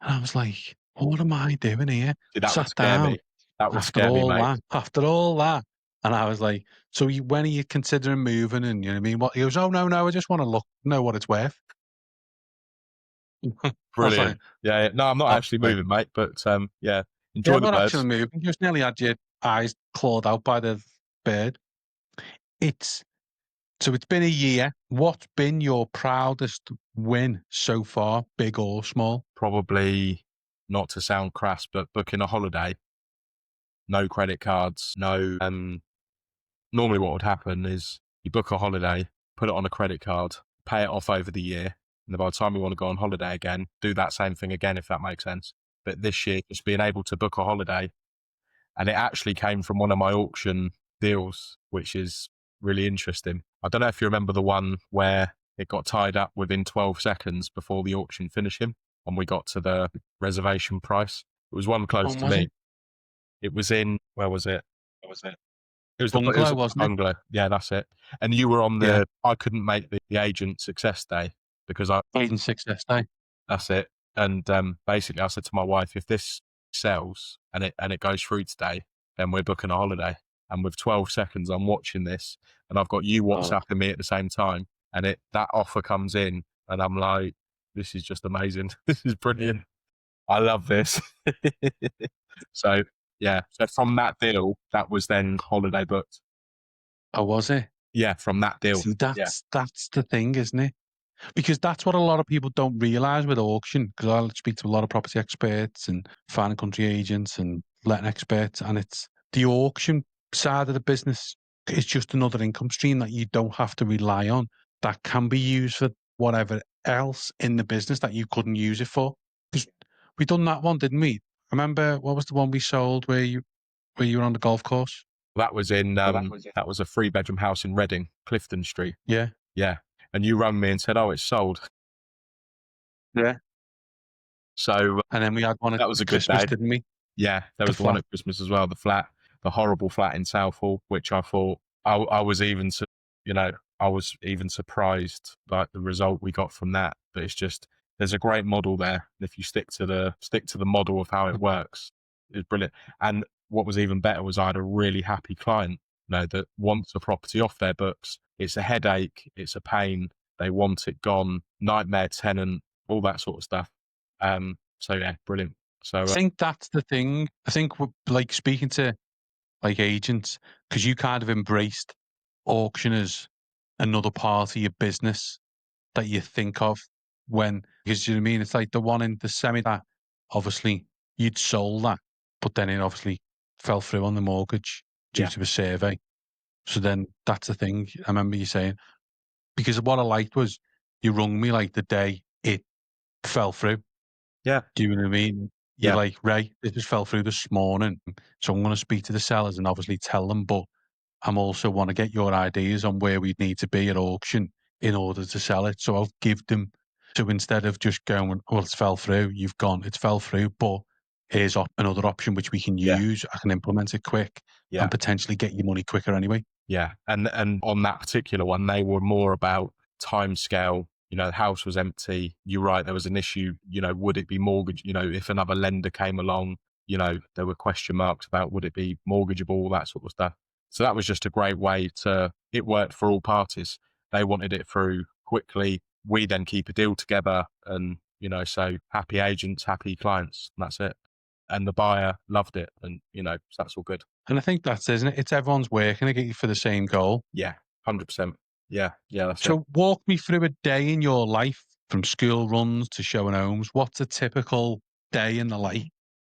And I was like, what am I doing here? That would Sat scare down me. That would after scare me, all mate. that, And I was like, so when are you considering moving? And you know what I mean? What, he goes, oh, no, I just want to know what it's worth. Brilliant. Like, yeah. No, I'm not actually moving, mate, but yeah, enjoy the not birds. actually moving. You just nearly had your eyes clawed out by the bird. So it's been a year. What's been your proudest win so far, big or small? Probably, not to sound crass, but booking a holiday, no credit cards, no. Normally, what would happen is you book a holiday, put it on a credit card, pay it off over the year, and then by the time you want to go on holiday again, do that same thing again, if that makes sense. But this year, just being able to book a holiday, and it actually came from one of my auction deals, which is really interesting. I don't know if you remember the one where it got tied up within 12 seconds before the auction finishing, and we got to the reservation price. It was one close to me. It was in, where was it? It was Bungalow, a wasn't it? bungalow. Yeah, that's it. And you were on I couldn't make the agent success day because Agent Success Day. that's it. And basically I said to my wife, if this sells and it goes through today, then we're booking a holiday. And with 12 seconds, I'm watching this and I've got you WhatsApping me at the same time. And that offer comes in and I'm like, this is just amazing. This is brilliant. I love this. So yeah. So from that deal, that was then holiday booked. Oh, was it? Yeah, from that deal. See, that's the thing, isn't it? Because that's what a lot of people don't realise with auction. Because I speak to a lot of property experts and foreign country agents and letting experts, and it's the auction side of the business. It's just another income stream that you don't have to rely on. That can be used for whatever else in the business that you couldn't use it for. Because we done that one, didn't we? remember what was the one we sold where you were on the golf course? That was in that was a 3-bedroom house in Reading, Clifton Street. Yeah. Yeah. And you rang me and said, "Oh, it's sold." Yeah. So And then we had one at that was a good Christmas, day. didn't we? Yeah, there The was the one flat. at Christmas as well, the horrible flat in Southall, which I thought I was even, I was even surprised by the result we got from that. But it's just, there's a great model there. And if you stick to the model of how it works, it's brilliant. And what was even better was I had a really happy client, that wants a property off their books. It's a headache, it's a pain. They want it gone, nightmare tenant, all that sort of stuff. So yeah, brilliant. I So think that's the thing. I think like speaking to like agents, because you kind of embraced auction as another part of your business that you think of because you know what I mean? It's like the one in the semi that obviously you'd sold that, but then it obviously fell through on the mortgage due yeah, to a survey. So then that's the thing. I remember you saying, because what I liked was you rung me like the day it fell through. yeah, Do you know what I mean? You're yeah, like, Ray, it just fell through this morning. So I'm going to speak to the sellers and obviously tell them, but I'm also want to get your ideas on where we'd need to be at auction in order to sell it. So I'll give them, so instead of just going, well, it's fell through, you've gone, it's fell through, but here's another option which we can yeah, use. I can implement it quick yeah, and potentially get you money quicker anyway. yeah. And on that particular one, they were more about time scale. The house was empty. You're right. There was an issue. Would it be mortgage? If another lender came along, there were question marks about would it be mortgageable, all that sort of stuff. So that was just a great way it worked for all parties. They wanted it through quickly. We then keep a deal together and, so happy agents, happy clients, and that's it. And the buyer loved it. And, so that's all good. And I think that's, isn't it? It's everyone's working to get you for the same goal. Yeah. 100%. Yeah. Yeah. That's it. So walk me through a day in your life from school runs to showing homes. What's a typical day in the life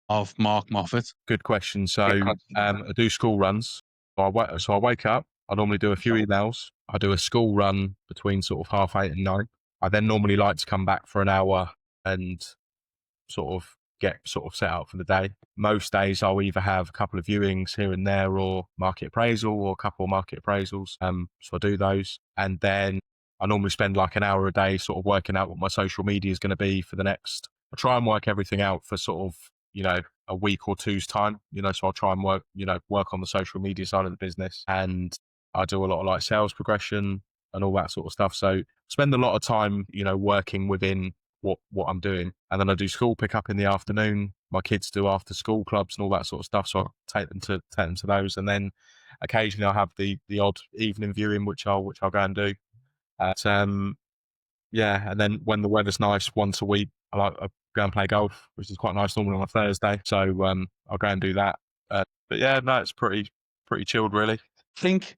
of Mark Moffat? Good question. So, I do school runs. So I wake up. I normally do a few emails. I do a school run between sort of 8:30 and 9. I then normally like to come back for an hour and get set out for the day. Most days I'll either have a couple of viewings here and there or market appraisal or a couple of market appraisals. So I do those. And then I normally spend like an hour a day sort of working out what my social media is going to be for the next. I try and work everything out for sort of, a week or two's time, so I'll try and work on the social media side of the business. And I do a lot of like sales progression and all that sort of stuff. So spend a lot of time, working within what I'm doing. And then I do school pickup in the afternoon. My kids do after school clubs and all that sort of stuff. So I take them to those. And then occasionally I have the odd evening viewing, which I'll go and do. Yeah. And then when the weather's nice, once a week, I go and play golf, which is quite nice normally on a Thursday. So I'll go and do that. But yeah, no, it's pretty chilled really. I think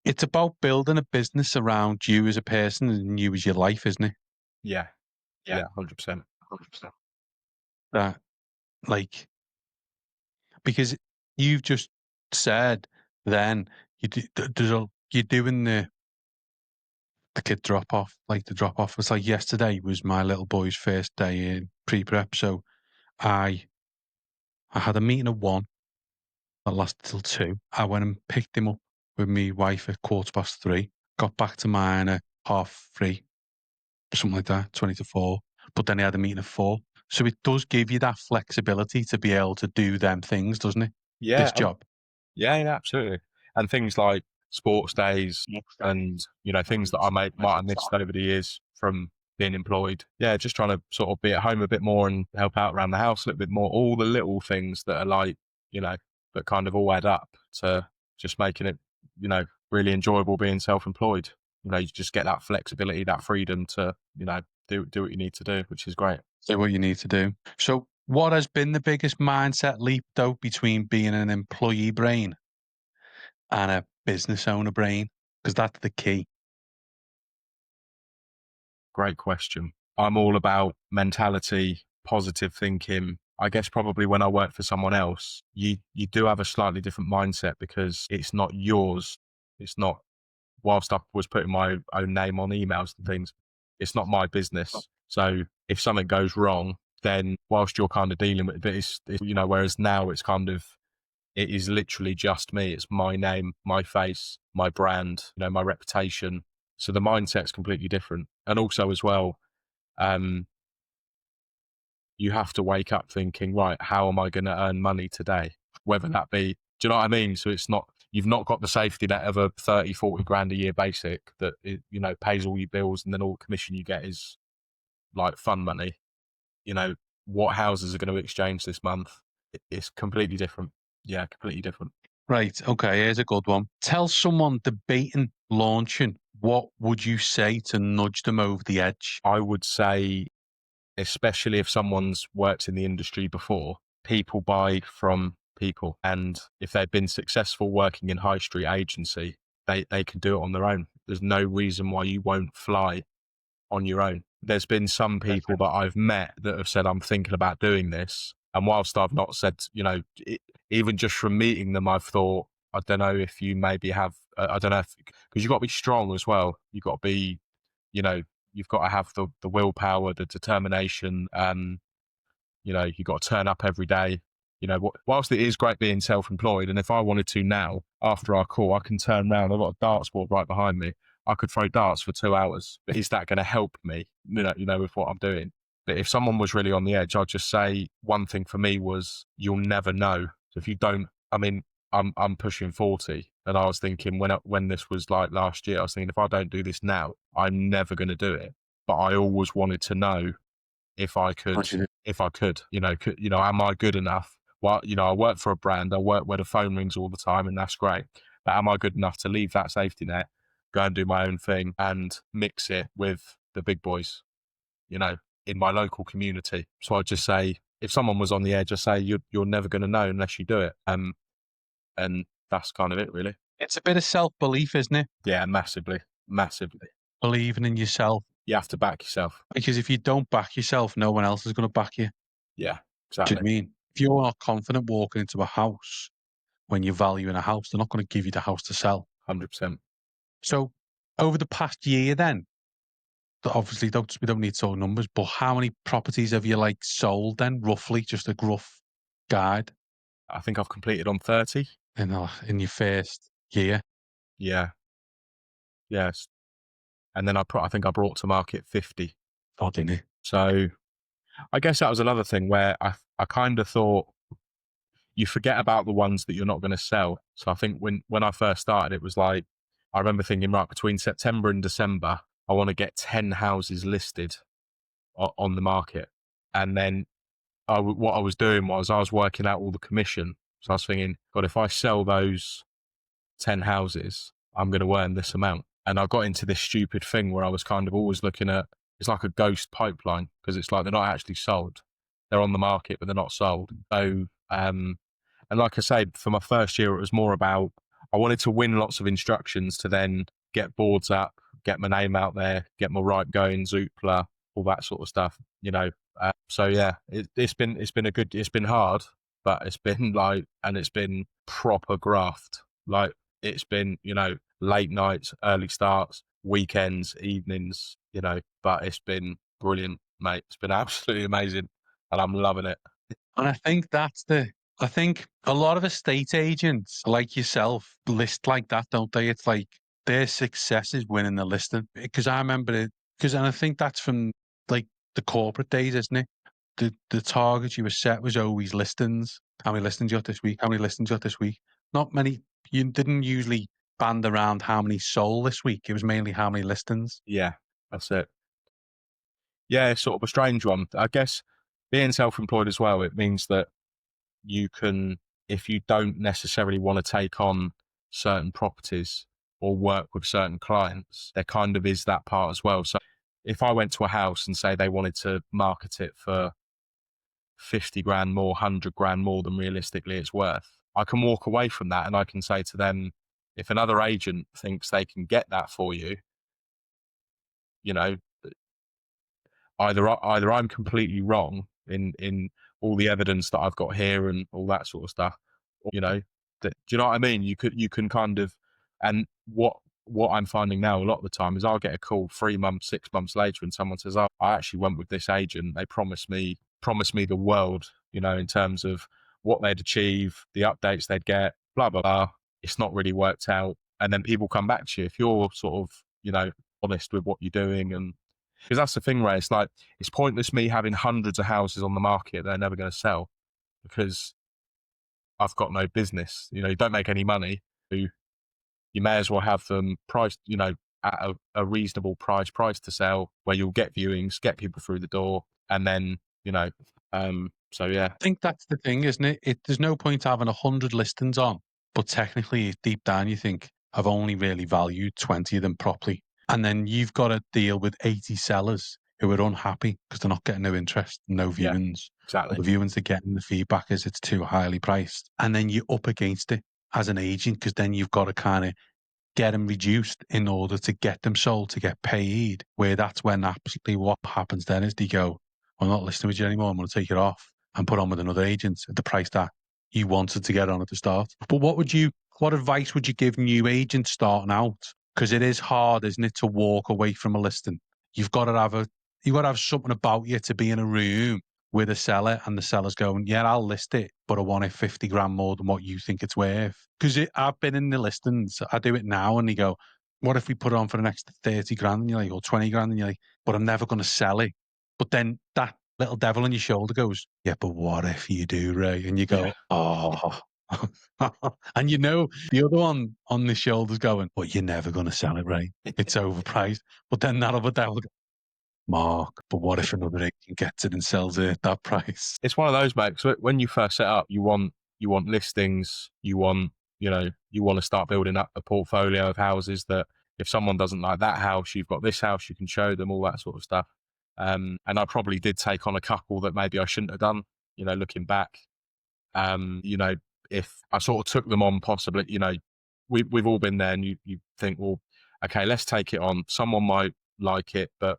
it's about building a business around you as a person and you as your life, isn't it? Yeah. Yeah. 100%. That, like, because you've just said then you're doing the kid drop off, like the drop off. It's like yesterday was my little boy's first day in pre-prep. So I had a meeting at 1 that lasted till 2. I went and picked him up with my wife at 3:15, got back to mine at 3:30, something like that, 20 to 4. But then he had a meeting at 4. So it does give you that flexibility to be able to do them things, doesn't it? Yeah. This job. Yeah, absolutely. And things like sports days and, things that might have missed over the years from being employed. Yeah, just trying to sort of be at home a bit more and help out around the house a little bit more. All the little things that are like, that kind of all add up to just making it, really enjoyable being self-employed. You just get that flexibility, that freedom to, do what you need to do, which is great. Do what you need to do. So what has been the biggest mindset leap though between being an employee brain and a business owner brain? Because that's the key. Great question. I'm all about mentality, positive thinking. I guess probably when I work for someone else, you do have a slightly different mindset because it's not yours. It's not, whilst I was putting my own name on emails and things, it's not my business. So if something goes wrong, then whilst you're kind of dealing with it, you know, whereas now it's kind of, it is literally just me. It's my name, my face, my brand, you know, my reputation. So the mindset's completely different. And also as well, um, you have to wake up thinking, right, how am I going to earn money today? Whether that be, do you know what I mean? So it's not, you've not got the safety net of a 30, 40 grand a year basic that, you know, pays all your bills, and then all the commission you get is like fun money. You know, what houses are going to exchange this month? It's completely different. Yeah, completely different. Right. Okay. Here's a good one. Tell someone debating launching, what would you say to nudge them over the edge? I would say, especially if someone's worked in the industry before, people buy from people. And if they've been successful working in high street agency, they can do it on their own. There's no reason why you won't fly on your own. There's been some people that I've met that have said, I'm thinking about doing this. And whilst I've not said, you know, even just from meeting them, I've thought, I don't know if you maybe have, I don't know if, because you've got to be strong as well. You've got to be, you know, you've got to have the willpower, the determination. You know, you've got to turn up every day. You know, whilst it is great being self-employed, and if I wanted to now, after our call, I can turn around. I've got a darts board right behind me. I could throw darts for 2 hours, but is that going to help me? You know, with what I'm doing. But if someone was really on the edge, I'd just say one thing for me was, you'll never know. So if you don't, I mean, I'm pushing 40, and I was thinking when this was like last year, I was thinking, if I don't do this now, I'm never going to do it. But I always wanted to know if I could, you know, am I good enough? Well, you know, I work for a brand, I work where the phone rings all the time, and that's great. But am I good enough to leave that safety net, go and do my own thing, and mix it with the big boys, you know, in my local community? So I'd just say, if someone was on the edge, I say, you're never going to know unless you do it. And that's kind of it, really. It's a bit of self-belief, isn't it? Yeah, massively, massively. Believing in yourself. You have to back yourself. Because if you don't back yourself, no one else is going to back you. Yeah, Do you know what I exactly. mean? If you're not confident walking into a house when you're valuing a house, they're not going to give you the house to sell. 100%. So over the past year then, obviously we don't need total numbers, but how many properties have you like sold then, roughly, just a gruff guide I think I've completed on 30. in your first year? Yeah. Yes. And then I think I brought to market 50. God, didn't it? So I guess that was another thing where I kind of thought, you forget about the ones that you're not going to sell. So I think when I first started, it was like, I remember thinking, right, between September and December, I want to get 10 houses listed on the market. And then what I was doing was I was working out all the commission. So I was thinking, God, if I sell those 10 houses, I'm going to earn this amount. And I got into this stupid thing where I was kind of always looking at, it's like a ghost pipeline, because it's like they're not actually sold. They're on the market, but they're not sold. So, and like I said, for my first year, it was more about, I wanted to win lots of instructions to then get boards up, get my name out there, get my right going, Zoopla, all that sort of stuff, you know. So yeah, it's been hard, but it's been like, and it's been proper graft. Like, it's been, you know, late nights, early starts, weekends, evenings, you know, but it's been brilliant, mate. It's been absolutely amazing, and I'm loving it. And I think a lot of estate agents like yourself list like that, don't they? It's like their success is winning the listing. Because I remember it, and I think that's from like the corporate days, isn't it? The target you were set was always listings. How many listings you got this week? How many listings you got this week? Not many. You didn't usually band around how many sold this week. It was mainly how many listings. Yeah, that's it. Yeah, it's sort of a strange one. I guess being self-employed as well, it means that you can, if you don't necessarily want to take on certain properties or work with certain clients, there kind of is that part as well. So if I went to a house and say they wanted to market it for 50 grand more, 100 grand more than realistically it's worth, I can walk away from that and I can say to them, if another agent thinks they can get that for you, you know, either I'm completely wrong in all the evidence that I've got here and all that sort of stuff, or, you know, do you know what I mean? You can kind of, and what I'm finding now a lot of the time is I'll get a call 3 months, 6 months later, and someone says, "Oh, I actually went with this agent. They promised me promised me the world, you know, in terms of what they'd achieve, the updates they'd get, blah, blah, blah. It's not really worked out. And then people come back to you if you're sort of, you know, honest with what you're doing. And because that's the thing, Ray, it's like, it's pointless me having hundreds of houses on the market that are never going to sell because I've got no business. You know, you don't make any money. You may as well have them priced, you know, at a reasonable price to sell where you'll get viewings, get people through the door, and then, you know, so yeah. I think that's the thing, isn't it? There's no point having 100 listings on, but technically deep down you think, I've only really valued 20 of them properly. And then you've got to deal with 80 sellers who are unhappy because they're not getting no interest, no Yeah, viewings. Or exactly. the viewings they're getting, the feedback is it's too highly priced. And then you're up against it as an agent because then you've got to kind of get them reduced in order to get them sold, to get paid, where that's when absolutely what happens then is they go, I'm not listening with you anymore, I'm going to take it off and put on with another agent at the price that you wanted to get on at the start. But what advice would you give new agents starting out? Because it is hard, isn't it, to walk away from a listing. You've got to have something about you to be in a room with a seller and the seller's going, yeah, I'll list it, but I want it 50 grand more than what you think it's worth. Because I've been in the listings, I do it now, and they go, what if we put it on for an extra 30 grand? And you're like, or 20 grand, and you're like, but I'm never going to sell it. But then that little devil on your shoulder goes, yeah, but what if you do, Ray? And you Yeah. go, oh. And you know, the other one on the shoulder's going, but you're never going to sell it, Ray. It's overpriced. But then that other devil goes, Mark, but what if another agent gets it and sells it at that price? It's one of those, mate. So when you first set up, you want listings, you want, you know, you want to start building up a portfolio of houses that if someone doesn't like that house, you've got this house, you can show them all that sort of stuff. And I probably did take on a couple that maybe I shouldn't have done, you know, looking back. You know, if I sort of took them on possibly, you know, we've all been there and you think, well, okay, let's take it on. Someone might like it, but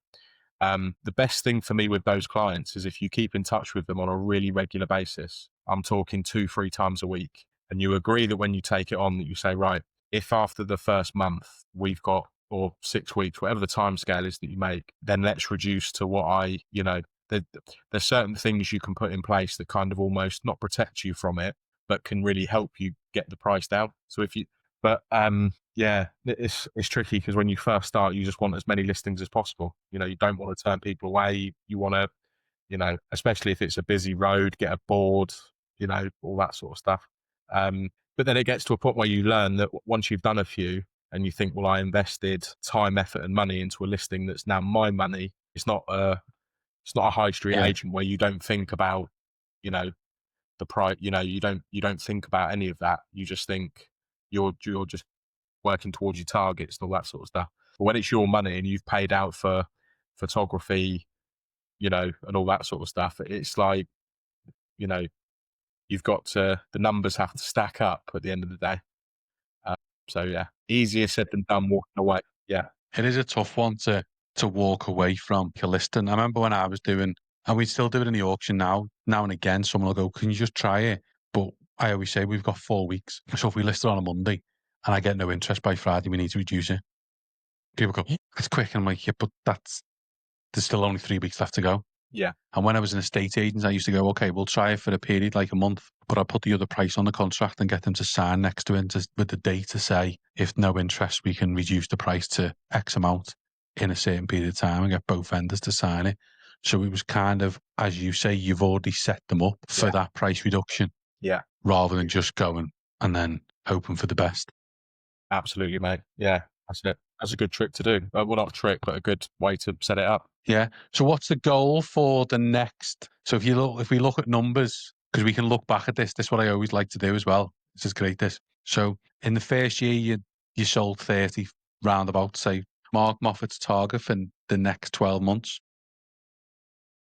the best thing for me with those clients is if you keep in touch with them on a really regular basis. I'm talking 2-3 times a week. And you agree that when you take it on that you say, right, if after the first month we've got, or 6 weeks, whatever the time scale is that you make, then let's reduce to what you know, there's certain things you can put in place that kind of almost not protect you from it, but can really help you get the price down. So if you, but yeah, it's tricky because when you first start, you just want as many listings as possible. You know, you don't want to turn people away. You want to, you know, especially if it's a busy road, get a board, you know, all that sort of stuff. But then it gets to a point where you learn that once you've done a few and you think, well, I invested time, effort, and money into a listing that's now my money. It's not a high street Yeah. agent where you don't think about, you know, the price. You know, you don't think about any of that. You just think you're just working towards your targets and all that sort of stuff. But when it's your money and you've paid out for photography, you know, and all that sort of stuff, it's like, you know, you've got to, the numbers have to stack up at the end of the day. So yeah, easier said than done walking away. Yeah. It is a tough one to walk away from a listing. I remember when I was doing, and we still do it in the auction now and again, someone will go, can you just try it? But I always say we've got 4 weeks. So if we list it on a Monday and I get no interest by Friday, we need to reduce it. People go, it's quick. And I'm like, yeah, but there's still only 3 weeks left to go. Yeah. And when I was an estate agent, I used to go, okay, we'll try it for a period like a month, but I'll put the other price on the contract and get them to sign next to it with the date to say, if no interest, we can reduce the price to X amount in a certain period of time and get both vendors to sign it. So it was kind of, as you say, you've already set them up for that price reduction. Yeah. Rather than just going and then hoping for the best. Absolutely, mate. Yeah. That's it. That's a good trick to do. Well, not a trick, but a good way to set it up. Yeah. So what's the goal for the next? So if we look at numbers, because we can look back at this is what I always like to do as well. This is great. So in the first year, you sold 30 roundabout, say Mark Moffat's target for the next 12 months.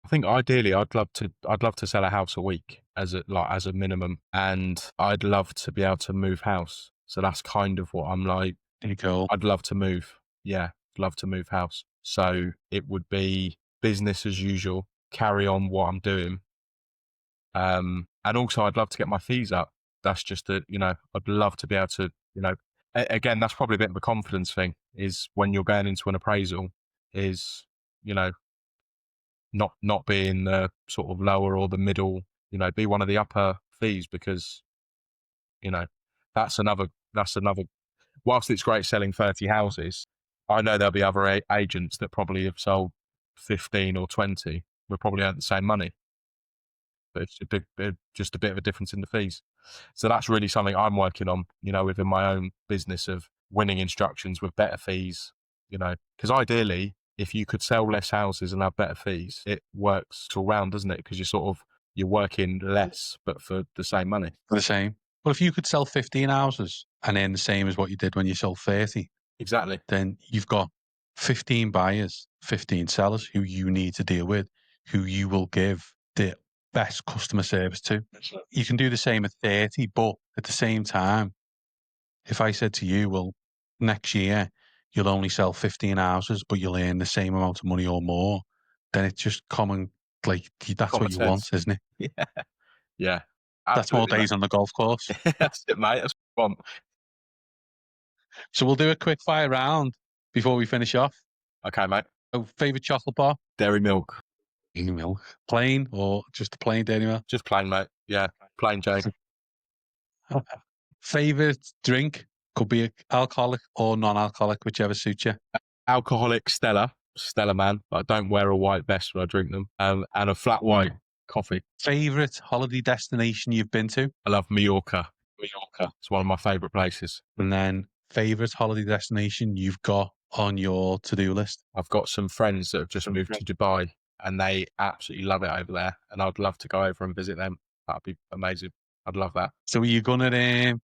I think ideally I'd love to sell a house a week as a minimum, and I'd love to be able to move house. So that's kind of what I'm like. Cool. I'd love to move. Yeah, I'd love to move house. So it would be business as usual, carry on what I'm doing. And also I'd love to get my fees up. That's just I'd love to be able to, you know, again, that's probably a bit of a confidence thing is when you're going into an appraisal is, you know, not being the sort of lower or the middle, be one of the upper fees, because, that's another, whilst it's great selling 30 houses, I know there'll be other agents that probably have sold 15 or 20 will probably earn the same money, but it's just a bit of a difference in the fees. So that's really something I'm working on, within my own business, of winning instructions with better fees, because ideally, if you could sell less houses and have better fees, it works all round, doesn't it? Because you're working less, but for the same money. For the same. Well, if you could sell 15 houses and earn the same as what you did when you sold 30, Exactly. then you've got 15 buyers, 15 sellers who you need to deal with, who you will give the best customer service to. You can do the same at 30, but at the same time, if I said to you, well, next year you'll only sell 15 houses, but you'll earn the same amount of money or more, then it's just common, like, that's Common what you sense. want, isn't it? Yeah. Yeah. That's more Absolutely, days on the golf course. mate. That's it, mate. That's what I want. So we'll do a quick fire round before we finish off. Okay, mate. So, favorite chocolate bar? Dairy milk. Dairy milk. Plain or just a plain dairy milk? Just plain, mate. Yeah. Plain Jane. Favorite drink? Could be alcoholic or non-alcoholic, whichever suits you. Alcoholic Stella. Stella, man. But I don't wear a white vest when I drink them. And a flat white coffee. Favorite holiday destination you've been to? I love Mallorca. It's one of my favourite places. And then favorite holiday destination you've got on your to-do list? I've got some friends that have just moved to Dubai, and they absolutely love it over there. And I'd love to go over and visit them. That'd be amazing. I'd love that. So are you gonna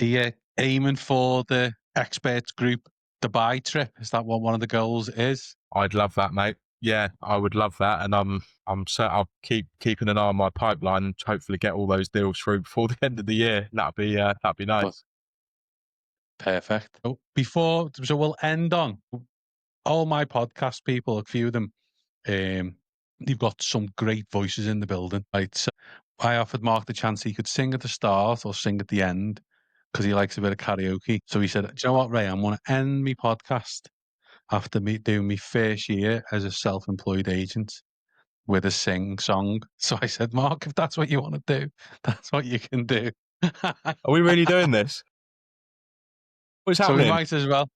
are you aiming for the experts group Dubai trip? Is that what one of the goals is? I'd love that, mate. Yeah, I would love that, and I'll keeping an eye on my pipeline and hopefully get all those deals through before the end of the year. That'd be nice. Perfect. So we'll end on all my podcast people. A few of them, you've got some great voices in the building. Right, so I offered Mark the chance he could sing at the start or sing at the end because he likes a bit of karaoke. So he said, "Do you know what, Ray? I'm going to end my podcast after me doing my first year as a self-employed agent with a song." So I said, Mark, if that's what you want to do, that's what you can do. Are we really doing this? What's So happening? we might as well.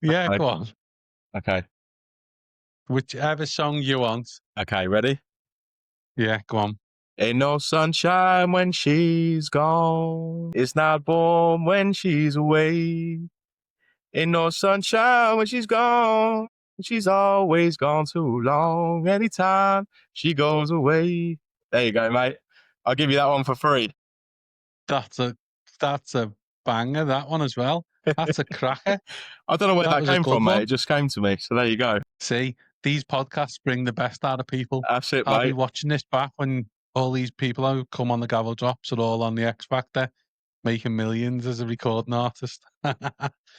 Yeah, Okay. go on. Okay. Whichever song you want. Okay, ready? Yeah, go on. Ain't no sunshine when she's gone. It's not warm when she's away. Ain't no sunshine when she's gone. She's always gone too long. Anytime she goes away. There you go, mate. I'll give you that one for free. That's a banger, that one as well. That's a cracker. I don't know where that was a came good from, mate. one. It just came to me. So there you go. See, these podcasts bring the best out of people. That's it, I'll be mate. watching this back when all these people who come on the Gavel Drops are all on the X Factor, making millions as a recording artist.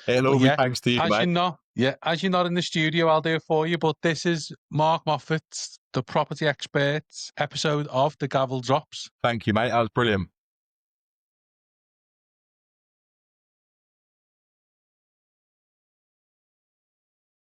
It'll all be thanks to you, mate. As you're not in the studio, I'll do it for you. But this is Mark Moffat's The Property Experts episode of the Gavel Drops. Thank you, mate. That was brilliant.